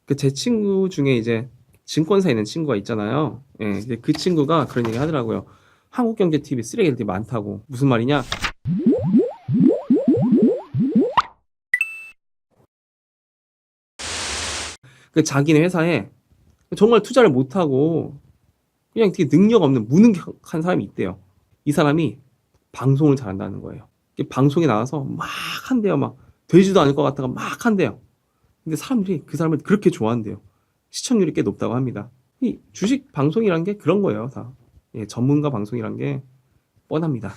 그 제 친구 중에 이제 증권사에 있는 친구가 있잖아요. 예. 근데 그 친구가 그런 얘기 하더라고요. 한국경제TV 쓰레기들이 많다고. 무슨 말이냐? 그 자기네 회사에 정말 투자를 못하고 그냥 되게 능력 없는 무능력한 사람이 있대요. 이 사람이 방송을 잘한다는 거예요. 방송에 나와서 막 한대요. 막 되지도 않을 것 같다가 막 한대요. 근데 사람들이 그 사람을 그렇게 좋아한대요. 시청률이 꽤 높다고 합니다. 이 주식 방송이란 게 그런 거예요, 다. 예, 전문가 방송이란 게 뻔합니다.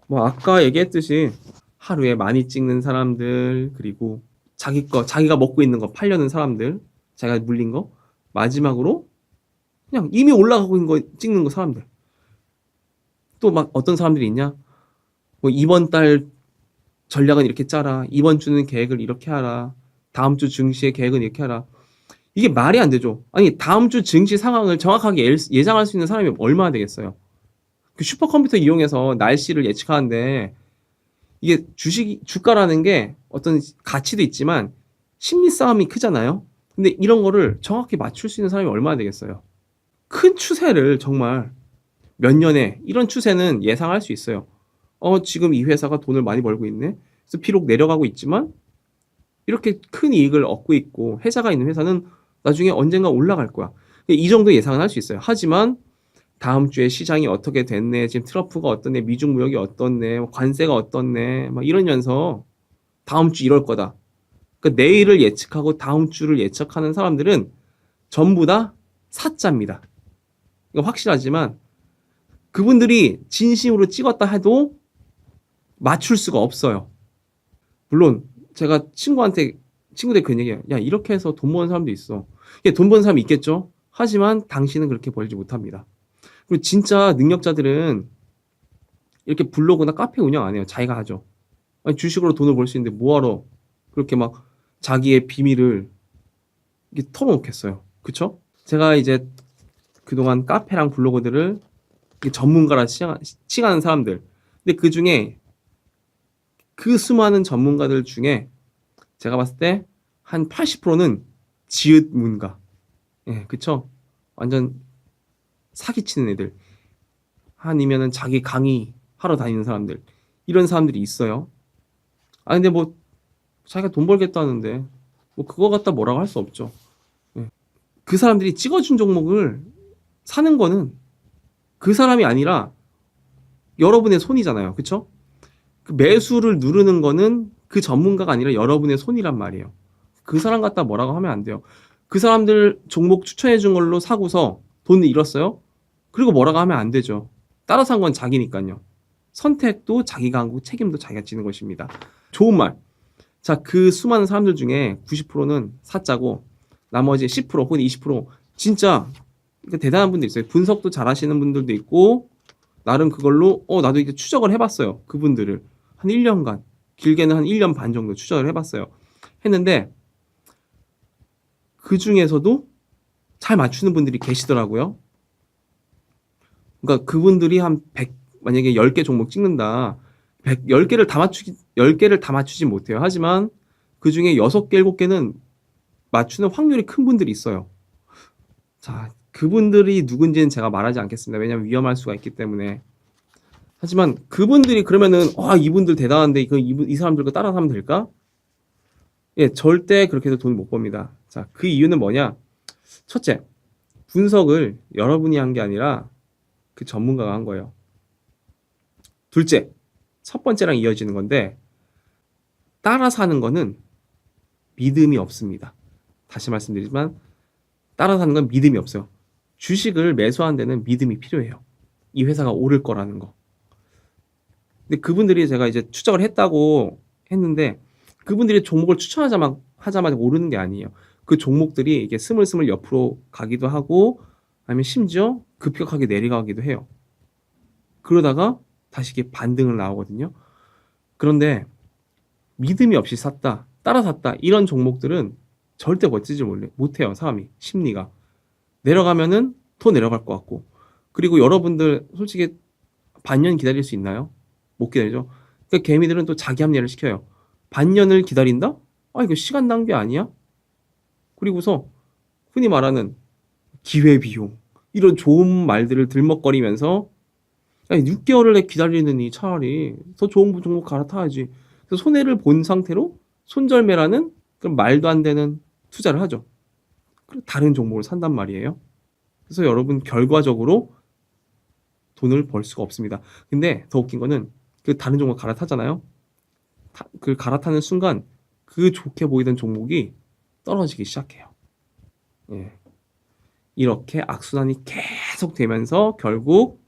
뭐 아까 얘기했듯이 하루에 많이 찍는 사람들, 그리고 자기가 먹고 있는 거 팔려는 사람들, 자기가 물린 거, 마지막으로 그냥 이미 올라가고 있는 거 찍는 거 사람들. 또 막 어떤 사람들이 있냐? 뭐 이번 달 전략은 이렇게 짜라. 이번 주는 계획을 이렇게 하라. 다음 주 증시의 계획은 이렇게 하라. 이게 말이 안 되죠. 아니, 다음 주 증시 상황을 정확하게 예상할 수 있는 사람이 얼마나 되겠어요. 그 슈퍼컴퓨터 이용해서 날씨를 예측하는데 이게 주가라는 게 어떤 가치도 있지만 심리 싸움이 크잖아요. 근데 이런 거를 정확히 맞출 수 있는 사람이 얼마나 되겠어요. 큰 추세를 정말 몇 년에 이런 추세는 예상할 수 있어요. 지금 이 회사가 돈을 많이 벌고 있네. 그래서 비록 내려가고 있지만 이렇게 큰 이익을 얻고 있고 혜자가 있는 회사는 나중에 언젠가 올라갈 거야. 이 정도 예상은 할 수 있어요. 하지만 다음 주에 시장이 어떻게 됐네, 지금 트럼프가 어떻네, 미중 무역이 어떻네, 관세가 어떻네, 막 이러면서 다음 주 이럴 거다. 그러니까 내일을 예측하고 다음 주를 예측하는 사람들은 전부 다 사자입니다. 이거 확실하지만 그분들이 진심으로 찍었다 해도 맞출 수가 없어요. 물론 제가 친구들 그런 얘기해요. 야, 이렇게 해서 돈 버는 사람도 있어. 돈 버는 사람이 있겠죠. 하지만 당신은 그렇게 벌지 못합니다. 그리고 진짜 능력자들은 이렇게 블로그나 카페 운영 안 해요. 자기가 하죠. 아니, 주식으로 돈을 벌 수 있는데 뭐하러 그렇게 막 자기의 비밀을 이렇게 털어놓겠어요. 그쵸? 제가 이제 그동안 카페랑 블로그들을 전문가라 칭하는 사람들. 근데 그 중에 그 수많은 전문가들 중에 제가 봤을 때 한 80%는 지읒문가. 예, 그쵸? 완전 사기치는 애들. 아니면은 자기 강의 하러 다니는 사람들. 이런 사람들이 있어요. 근데 뭐 자기가 돈 벌겠다는데 뭐 그거 갖다 뭐라고 할 수 없죠. 예. 그 사람들이 찍어준 종목을 사는 거는 그 사람이 아니라 여러분의 손이잖아요. 그쵸? 그 매수를 누르는 거는 그 전문가가 아니라 여러분의 손이란 말이에요. 그 사람 갖다 뭐라고 하면 안 돼요. 그 사람들 종목 추천해 준 걸로 사고서 돈을 잃었어요? 그리고 뭐라고 하면 안 되죠. 따라 산 건 자기니까요. 선택도 자기가 하고 책임도 자기가 지는 것입니다. 좋은 말. 자, 그 수많은 사람들 중에 90%는 사짜고 나머지 10% 혹은 20% 진짜 대단한 분들 있어요. 분석도 잘 하시는 분들도 있고 나름 그걸로 나도 이제 추적을 해봤어요. 그분들을 한 1년간 길게는 한 1년 반 정도 추적을 해봤어요. 했는데 그 중에서도 잘 맞추는 분들이 계시더라고요. 그러니까 그분들이 만약에 10개 종목 찍는다. 10개를 다 맞추진 못해요. 하지만 그 중에 6개, 7개는 맞추는 확률이 큰 분들이 있어요. 자, 그분들이 누군지는 제가 말하지 않겠습니다. 왜냐하면 위험할 수가 있기 때문에. 하지만 그분들이 그러면은 이분들 대단한데 이 사람들 거 따라서 하면 될까? 예, 절대 그렇게 해서 돈 못 법니다. 자, 그 이유는 뭐냐? 첫째, 분석을 여러분이 한 게 아니라 그 전문가가 한 거예요. 둘째, 첫 번째랑 이어지는 건데 따라서 하는 거는 믿음이 없습니다. 다시 말씀드리지만 따라서 하는 건 믿음이 없어요. 주식을 매수하는 데는 믿음이 필요해요. 이 회사가 오를 거라는 거. 근데 그분들이 제가 이제 추적을 했다고 했는데 그분들이 종목을 하자마자 오르는 게 아니에요. 그 종목들이 이게 스물스물 옆으로 가기도 하고 아니면 심지어 급격하게 내려가기도 해요. 그러다가 다시 이게 반등을 나오거든요. 그런데 믿음이 없이 샀다, 따라 샀다 이런 종목들은 절대 버티지 못해요. 사람이 심리가 내려가면은 더 내려갈 것 같고 그리고 여러분들 솔직히 반년 기다릴 수 있나요? 못 기다리죠. 그러니까 개미들은 또 자기 합리화를 시켜요. 반년을 기다린다? 이거 시간 낭비 아니야? 그리고서 흔히 말하는 기회비용 이런 좋은 말들을 들먹거리면서 6개월을 기다리느니 차라리 더 좋은 종목 갈아타야지. 그래서 손해를 본 상태로 손절매라는 그런 말도 안 되는 투자를 하죠. 그리고 다른 종목을 산단 말이에요. 그래서 여러분 결과적으로 돈을 벌 수가 없습니다. 근데 더 웃긴 거는 그 다른 종목 갈아타잖아요. 그 갈아타는 순간 그 좋게 보이던 종목이 떨어지기 시작해요. 예. 이렇게 악순환이 계속 되면서 결국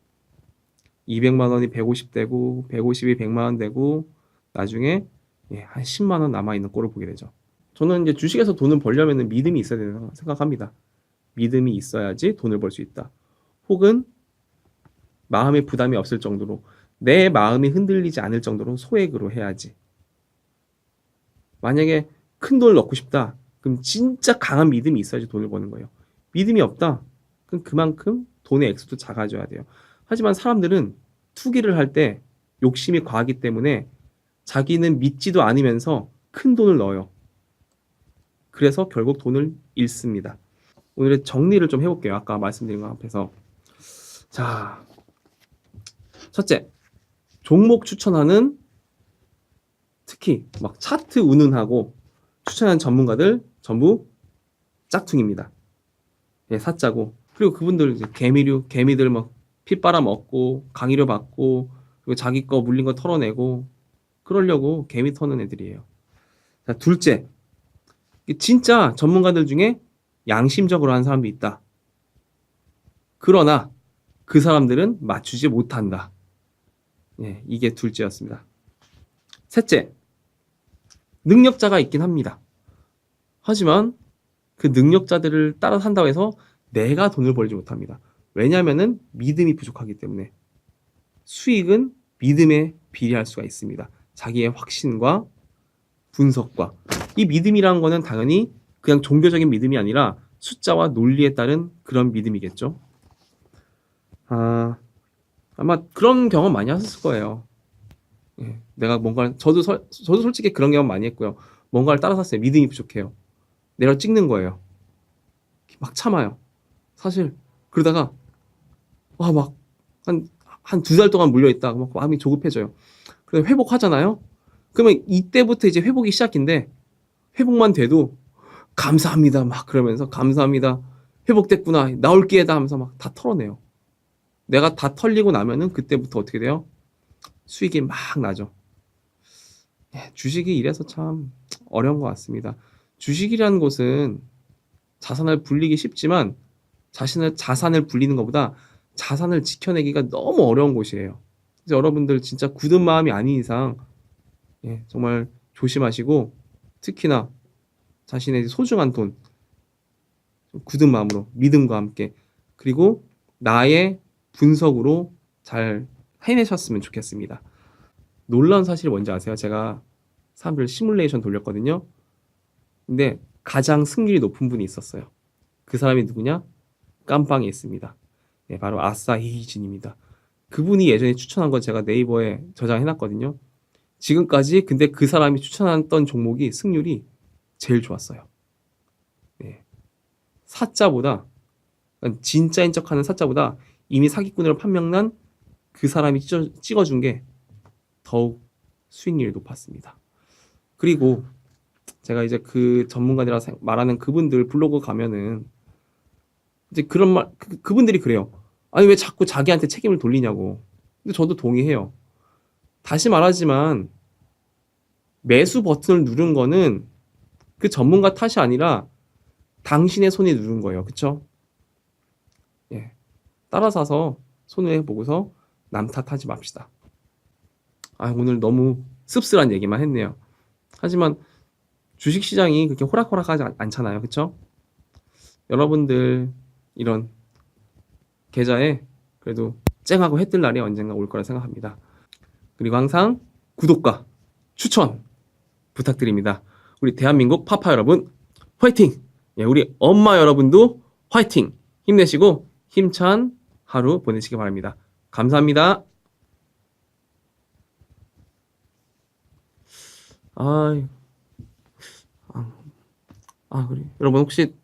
200만 원이 150 되고 150이 100만 원 되고 나중에 한 10만 원 남아 있는 꼴을 보게 되죠. 저는 이제 주식에서 돈을 벌려면 믿음이 있어야 된다고 생각합니다. 믿음이 있어야지 돈을 벌 수 있다. 혹은 마음의 부담이 없을 정도로 내 마음이 흔들리지 않을 정도로 소액으로 해야지. 만약에 큰 돈을 넣고 싶다. 그럼 진짜 강한 믿음이 있어야지 돈을 버는 거예요. 믿음이 없다. 그럼 그만큼 돈의 액수도 작아져야 돼요. 하지만 사람들은 투기를 할 때 욕심이 과하기 때문에 자기는 믿지도 않으면서 큰 돈을 넣어요. 그래서 결국 돈을 잃습니다. 오늘의 정리를 좀 해볼게요. 아까 말씀드린 것 앞에서. 자, 첫째, 종목 추천하는 특히 막 차트 운운하고 추천하는 전문가들 전부 짝퉁입니다. 예, 사짜고. 그리고 그분들 이제 개미들 막 피 빨아먹고 강의료 받고 그리고 자기 거 물린 거 털어내고 그러려고 개미 터는 애들이에요. 자, 둘째, 진짜 전문가들 중에 양심적으로 하는 사람도 있다. 그러나 그 사람들은 맞추지 못한다. 예, 이게 둘째였습니다. 셋째, 능력자가 있긴 합니다. 하지만 그 능력자들을 따라 산다고 해서 내가 돈을 벌지 못합니다. 왜냐하면 믿음이 부족하기 때문에. 수익은 믿음에 비례할 수가 있습니다. 자기의 확신과 분석과. 이 믿음이라는 거는 당연히 그냥 종교적인 믿음이 아니라 숫자와 논리에 따른 그런 믿음이겠죠. 아마 그런 경험 많이 하셨을 거예요. 예, 내가 뭔가를 저도 솔직히 그런 경험 많이 했고요. 뭔가를 따라 샀어요. 믿음이 부족해요. 내려 찍는 거예요. 막 참아요. 사실 그러다가 막 한 2달 동안 물려 있다. 막 마음이 조급해져요. 그래서 회복하잖아요. 그러면 이때부터 이제 회복이 시작인데 회복만 돼도 감사합니다. 막 그러면서 감사합니다. 회복됐구나. 나올 기회다 하면서 막 다 털어내요. 내가 다 털리고 나면은 그때부터 어떻게 돼요? 수익이 막 나죠. 주식이 이래서 참 어려운 것 같습니다. 주식이라는 곳은 자산을 불리기 쉽지만 자산을 불리는 것보다 자산을 지켜내기가 너무 어려운 곳이에요. 그래서 여러분들 진짜 굳은 마음이 아닌 이상 정말 조심하시고 특히나 자신의 소중한 돈 굳은 마음으로 믿음과 함께 그리고 나의 분석으로 잘 해내셨으면 좋겠습니다. 놀라운 사실이 뭔지 아세요? 제가 사람들 시뮬레이션 돌렸거든요. 근데 가장 승률이 높은 분이 있었어요. 그 사람이 누구냐? 깜빵에 있습니다. 네, 바로 아사히히진입니다. 그분이 예전에 추천한 거 제가 네이버에 저장해놨거든요. 지금까지 근데 그 사람이 추천했던 종목이 승률이 제일 좋았어요. 네. 사자보다 진짜인 척하는 사자보다 이미 사기꾼으로 판명난 그 사람이 찍어준 게 더욱 수익률이 높았습니다. 그리고 제가 이제 그 전문가들이라 말하는 그분들 블로그 가면은 이제 그런 말 그분들이 그래요. 아니 왜 자꾸 자기한테 책임을 돌리냐고. 근데 저도 동의해요. 다시 말하지만 매수 버튼을 누른 거는 그 전문가 탓이 아니라 당신의 손에 누른 거예요. 그쵸? 예. 따라 사서 손해 보고서 남 탓하지 맙시다. 오늘 너무 씁쓸한 얘기만 했네요. 하지만 주식시장이 그렇게 호락호락하지 않잖아요. 그쵸? 여러분들 이런 계좌에 그래도 쨍하고 해뜰 날이 언젠가 올 거라 생각합니다. 그리고 항상 구독과 추천 부탁드립니다. 우리 대한민국 파파 여러분 화이팅! 우리 엄마 여러분도 화이팅! 힘내시고 힘찬 하루 보내시기 바랍니다. 감사합니다. 그래. 여러분 혹시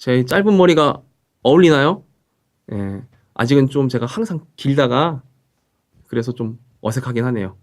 제 짧은 머리가 어울리나요? 예. 아직은 좀 제가 항상 길다가 그래서 좀 어색하긴 하네요.